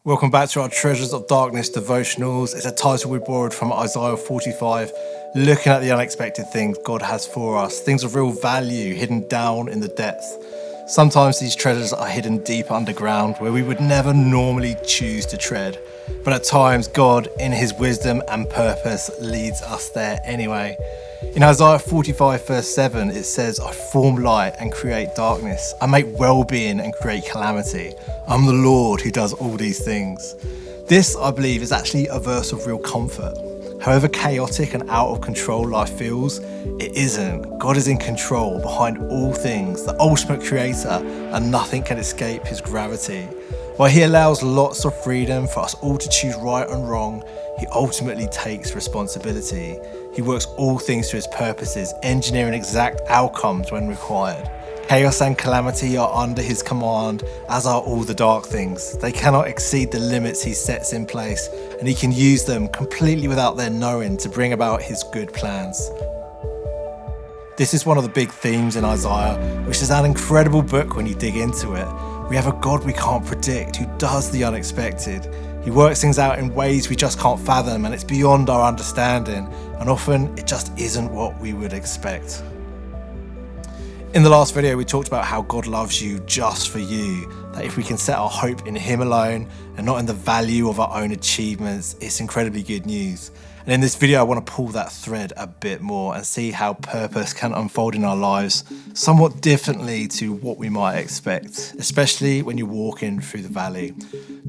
Welcome back to our Treasures of Darkness devotionals. It's a title we borrowed from Isaiah 45, looking at the unexpected things God has for us, things of real value hidden down in the depths. Sometimes these treasures are hidden deep underground where we would never normally choose to tread. But at times, God, in his wisdom and purpose, leads us there anyway. In Isaiah 45 verse 7, it says, I form light and create darkness. I make well-being and create calamity. I'm the Lord who does all these things. This, I believe, is actually a verse of real comfort. However chaotic and out of control life feels, it isn't. God is in control behind all things, the ultimate creator, and nothing can escape his gravity. While he allows lots of freedom for us all to choose right and wrong, he ultimately takes responsibility. He works all things to his purposes, engineering exact outcomes when required. Chaos and calamity are under his command, as are all the dark things. They cannot exceed the limits he sets in place, and he can use them completely without their knowing to bring about his good plans. This is one of the big themes in Isaiah, which is an incredible book when you dig into it. We have a God we can't predict who does the unexpected. He works things out in ways we just can't fathom, and it's beyond our understanding, and often it just isn't what we would expect. In the last video, we talked about how God loves you just for you, that if we can set our hope in him alone and not in the value of our own achievements, it's incredibly good news. And in this video, I want to pull that thread a bit more and see how purpose can unfold in our lives somewhat differently to what we might expect, especially when you're walking through the valley.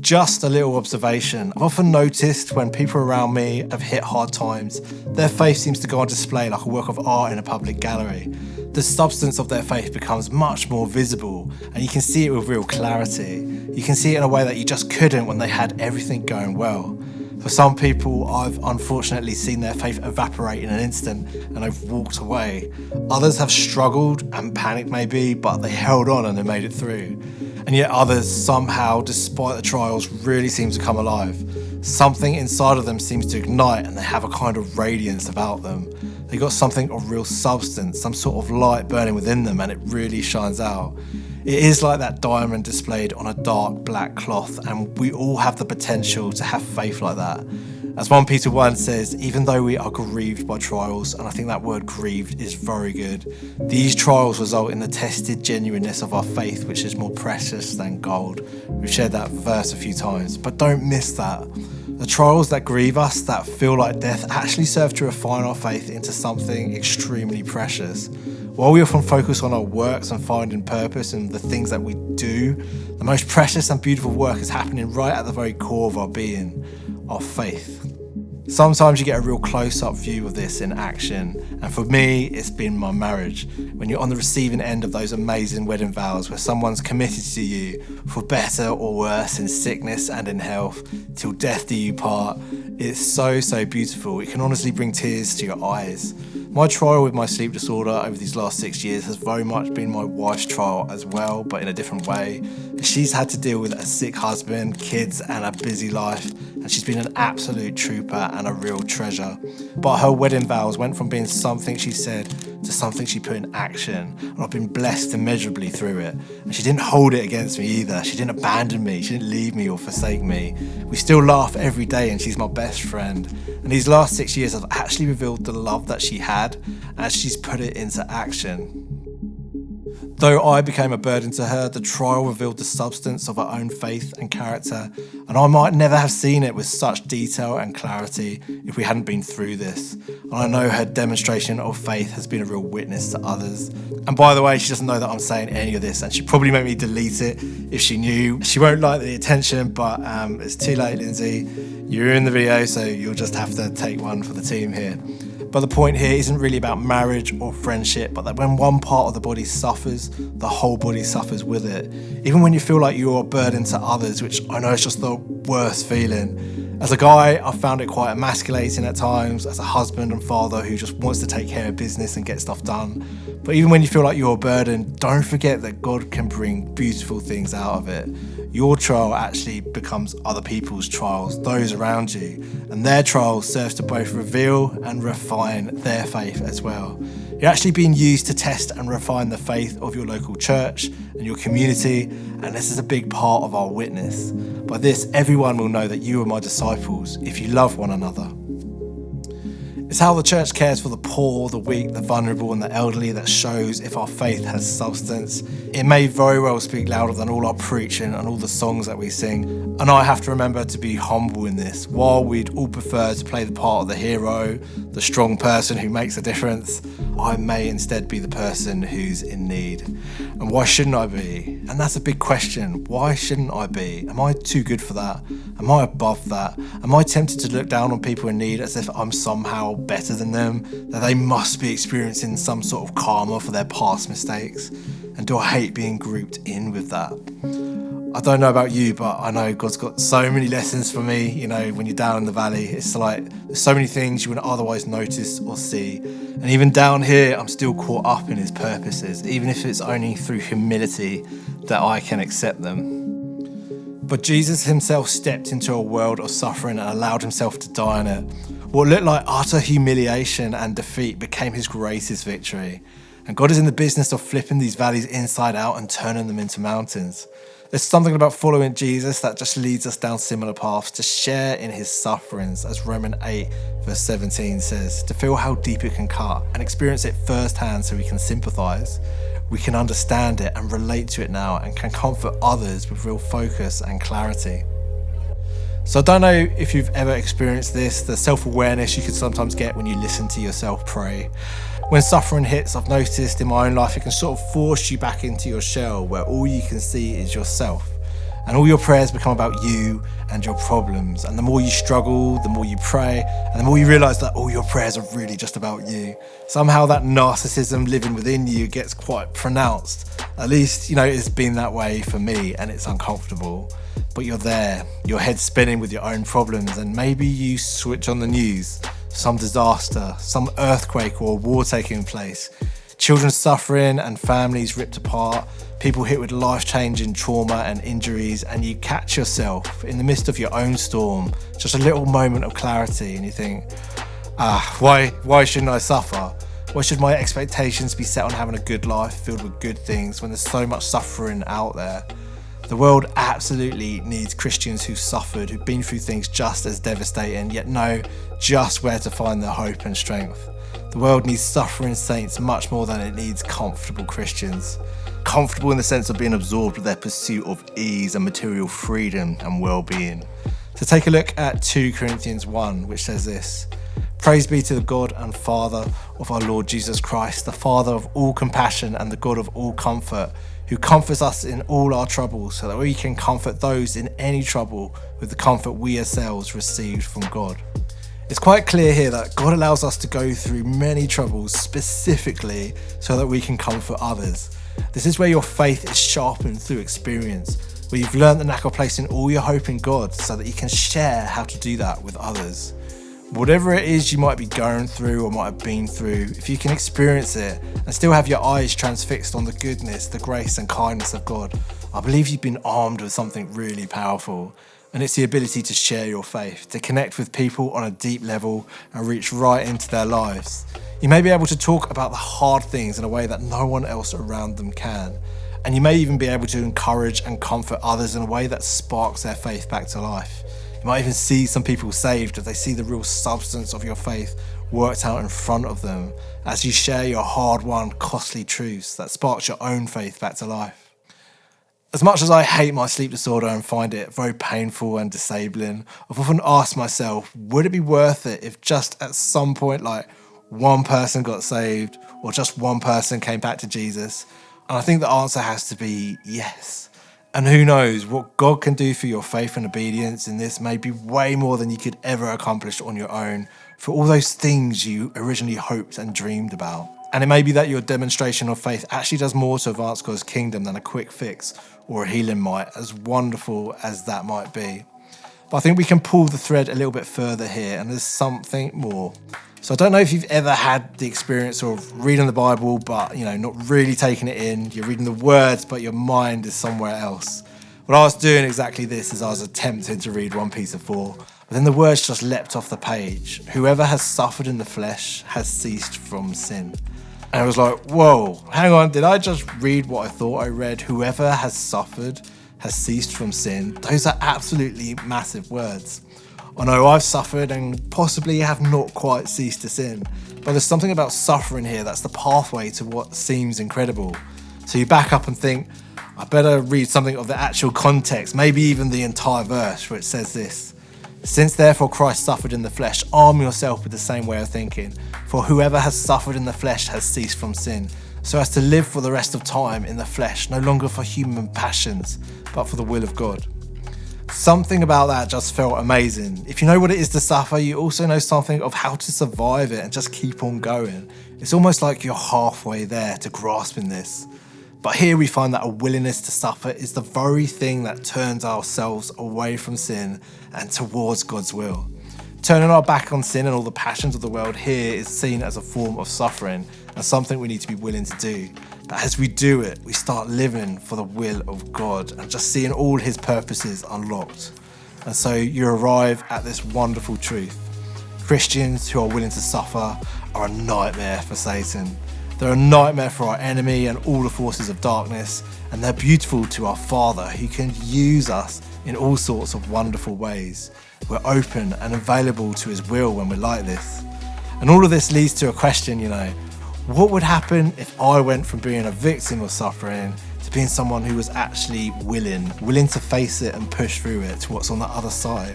Just a little observation. I've often noticed when people around me have hit hard times, their faith seems to go on display like a work of art in a public gallery. The substance of their faith becomes much more visible, and you can see it with real clarity. You can see it in a way that you just couldn't when they had everything going well. For some people, I've unfortunately seen their faith evaporate in an instant and they've walked away. Others have struggled and panicked maybe, but they held on and they made it through. And yet others somehow, despite the trials, really seem to come alive. Something inside of them seems to ignite and they have a kind of radiance about them. They got something of real substance, some sort of light burning within them, and it really shines out. It is like that diamond displayed on a dark black cloth, and we all have the potential to have faith like that. As 1 Peter 1 says, even though we are grieved by trials, and I think that word grieved is very good, these trials result in the tested genuineness of our faith, which is more precious than gold. We've shared that verse a few times, but don't miss that. The trials that grieve us, that feel like death, actually serve to refine our faith into something extremely precious. While we often focus on our works and finding purpose and the things that we do, the most precious and beautiful work is happening right at the very core of our being, our faith. Sometimes you get a real close-up view of this in action, and for me, it's been my marriage. When you're on the receiving end of those amazing wedding vows where someone's committed to you for better or worse in sickness and in health, till death do you part, it's so beautiful. It can honestly bring tears to your eyes. My trial with my sleep disorder over these last 6 years has very much been my wife's trial as well, but in a different way. She's had to deal with a sick husband, kids, and a busy life, and she's been an absolute trooper and a real treasure. But her wedding vows went from being something she said to something she put in action, and I've been blessed immeasurably through it. And she didn't hold it against me either. She didn't abandon me. She didn't leave me or forsake me. We still laugh every day, and she's my best friend. And these last 6 years have actually revealed the love that she had as she's put it into action. Though I became a burden to her, the trial revealed the substance of her own faith and character, and I might never have seen it with such detail and clarity if we hadn't been through this. And I know her demonstration of faith has been a real witness to others. And by the way, she doesn't know that I'm saying any of this, and she'd probably make me delete it if she knew. She won't like the attention, but it's too late, Lindsay. You're in the video, so you'll just have to take one for the team here. But the point here isn't really about marriage or friendship, but that when one part of the body suffers, the whole body suffers with it. Even when you feel like you're a burden to others, which I know is just the worst feeling. As a guy, I've found it quite emasculating at times, as a husband and father who just wants to take care of business and get stuff done. But even when you feel like you're a burden, don't forget that God can bring beautiful things out of it. Your trial actually becomes other people's trials, those around you, and their trial serves to both reveal and refine their faith as well. You're actually being used to test and refine the faith of your local church and your community, and this is a big part of our witness. But By this, everyone will know that you are my disciples if you love one another. It's how the church cares for the poor, the weak, the vulnerable and the elderly that shows if our faith has substance. It may very well speak louder than all our preaching and all the songs that we sing. And I have to remember to be humble in this. While we'd all prefer to play the part of the hero, the strong person who makes a difference, I may instead be the person who's in need. And why shouldn't I be? And that's a big question. Why shouldn't I be? Am I too good for that? Am I above that? Am I tempted to look down on people in need as if I'm somehow better than them, that they must be experiencing some sort of karma for their past mistakes? And do I hate being grouped in with that? I don't know about you, but I know God's got so many lessons for me. You know, when you're down in the valley, it's like there's so many things you wouldn't otherwise notice or see. And even down here, I'm still caught up in his purposes, even if it's only through humility that I can accept them. But Jesus himself stepped into a world of suffering and allowed himself to die in it. What looked like utter humiliation and defeat became his greatest victory. And God is in the business of flipping these valleys inside out and turning them into mountains. There's something about following Jesus that just leads us down similar paths, to share in his sufferings, as Romans 8 verse 17 says, to feel how deep it can cut and experience it firsthand so we can sympathise. We can understand it and relate to it now and can comfort others with real focus and clarity. So I don't know if you've ever experienced this, the self-awareness you can sometimes get when you listen to yourself pray. When suffering hits, I've noticed in my own life, it can sort of force you back into your shell where all you can see is yourself. And all your prayers become about you and your problems. And the more you struggle, the more you pray, and the more you realise that all your prayers are really just about you. Somehow that narcissism living within you gets quite pronounced. At least, it's been that way for me, and it's uncomfortable. But you're there, your head's spinning with your own problems, and maybe you switch on the news. Some disaster, some earthquake or war taking place, children suffering and families ripped apart, people hit with life-changing trauma and injuries, and you catch yourself in the midst of your own storm, just a little moment of clarity, and you think, why shouldn't I suffer? Why should my expectations be set on having a good life filled with good things when there's so much suffering out there? The world absolutely needs Christians who've suffered, who've been through things just as devastating, yet know just where to find their hope and strength. The world needs suffering saints much more than it needs comfortable Christians. Comfortable in the sense of being absorbed with their pursuit of ease and material freedom and well-being. So take a look at 2 Corinthians 1, which says this: Praise be to the God and Father of our Lord Jesus Christ, the Father of all compassion and the God of all comfort, who comforts us in all our troubles, so that we can comfort those in any trouble with the comfort we ourselves received from God. It's quite clear here that God allows us to go through many troubles specifically so that we can comfort others. This is where your faith is sharpened through experience, where you've learned the knack of placing all your hope in God so that you can share how to do that with others. Whatever it is you might be going through or might have been through, if you can experience it and still have your eyes transfixed on the goodness, the grace and kindness of God, I believe you've been armed with something really powerful. And it's the ability to share your faith, to connect with people on a deep level and reach right into their lives. You may be able to talk about the hard things in a way that no one else around them can. And you may even be able to encourage and comfort others in a way that sparks their faith back to life. You might even see some people saved as they see the real substance of your faith worked out in front of them as you share your hard-won, costly truths that sparks your own faith back to life. As much as I hate my sleep disorder and find it very painful and disabling, I've often asked myself, would it be worth it if just at some point, one person got saved or just one person came back to Jesus? And I think the answer has to be yes. And who knows, what God can do for your faith and obedience in this may be way more than you could ever accomplish on your own for all those things you originally hoped and dreamed about. And it may be that your demonstration of faith actually does more to advance God's kingdom than a quick fix or a healing might, as wonderful as that might be. But I think we can pull the thread a little bit further here, and there's something more. So I don't know if you've ever had the experience of reading the Bible, but not really taking it in. You're reading the words, but your mind is somewhere else. Well, I was doing exactly this as I was attempting to read 1 Peter 4, but then the words just leapt off the page. Whoever has suffered in the flesh has ceased from sin. And I was like, whoa, hang on, did I just read what I thought I read? Whoever has suffered has ceased from sin. Those are absolutely massive words. I know I've suffered and possibly have not quite ceased to sin, but there's something about suffering here that's the pathway to what seems incredible. So you back up and think, I better read something of the actual context, maybe even the entire verse, where it says this: "Since therefore Christ suffered in the flesh, arm yourself with the same way of thinking. For whoever has suffered in the flesh has ceased from sin, so as to live for the rest of time in the flesh, no longer for human passions, but for the will of God." Something about that just felt amazing. If you know what it is to suffer, you also know something of how to survive it and just keep on going. It's almost like you're halfway there to grasping this. But here we find that a willingness to suffer is the very thing that turns ourselves away from sin and towards God's will. Turning our back on sin and all the passions of the world here is seen as a form of suffering and something we need to be willing to do. But as we do it, we start living for the will of God and just seeing all his purposes unlocked. And so you arrive at this wonderful truth. Christians who are willing to suffer are a nightmare for Satan. They're a nightmare for our enemy and all the forces of darkness, and they're beautiful to our Father who can use us in all sorts of wonderful ways. We're open and available to his will when we're like this. And all of this leads to a question, what would happen if I went from being a victim of suffering to being someone who was actually willing to face it and push through it to what's on the other side?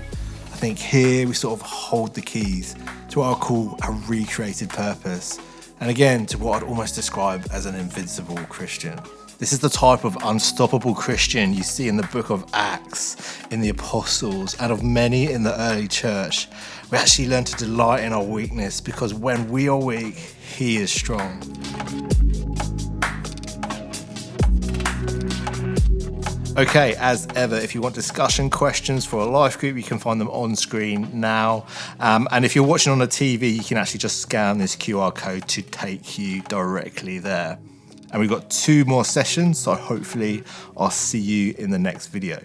I think here we sort of hold the keys to what I call a recreated purpose. And again, to what I'd almost describe as an invincible Christian. This is the type of unstoppable Christian you see in the book of Acts, in the apostles, and of many in the early church. We actually learn to delight in our weakness because when we are weak, he is strong. Okay, as ever, if you want discussion questions for a life group, you can find them on screen now. And if you're watching on a TV, you can actually just scan this QR code to take you directly there. And we've got 2 more sessions, so hopefully I'll see you in the next video.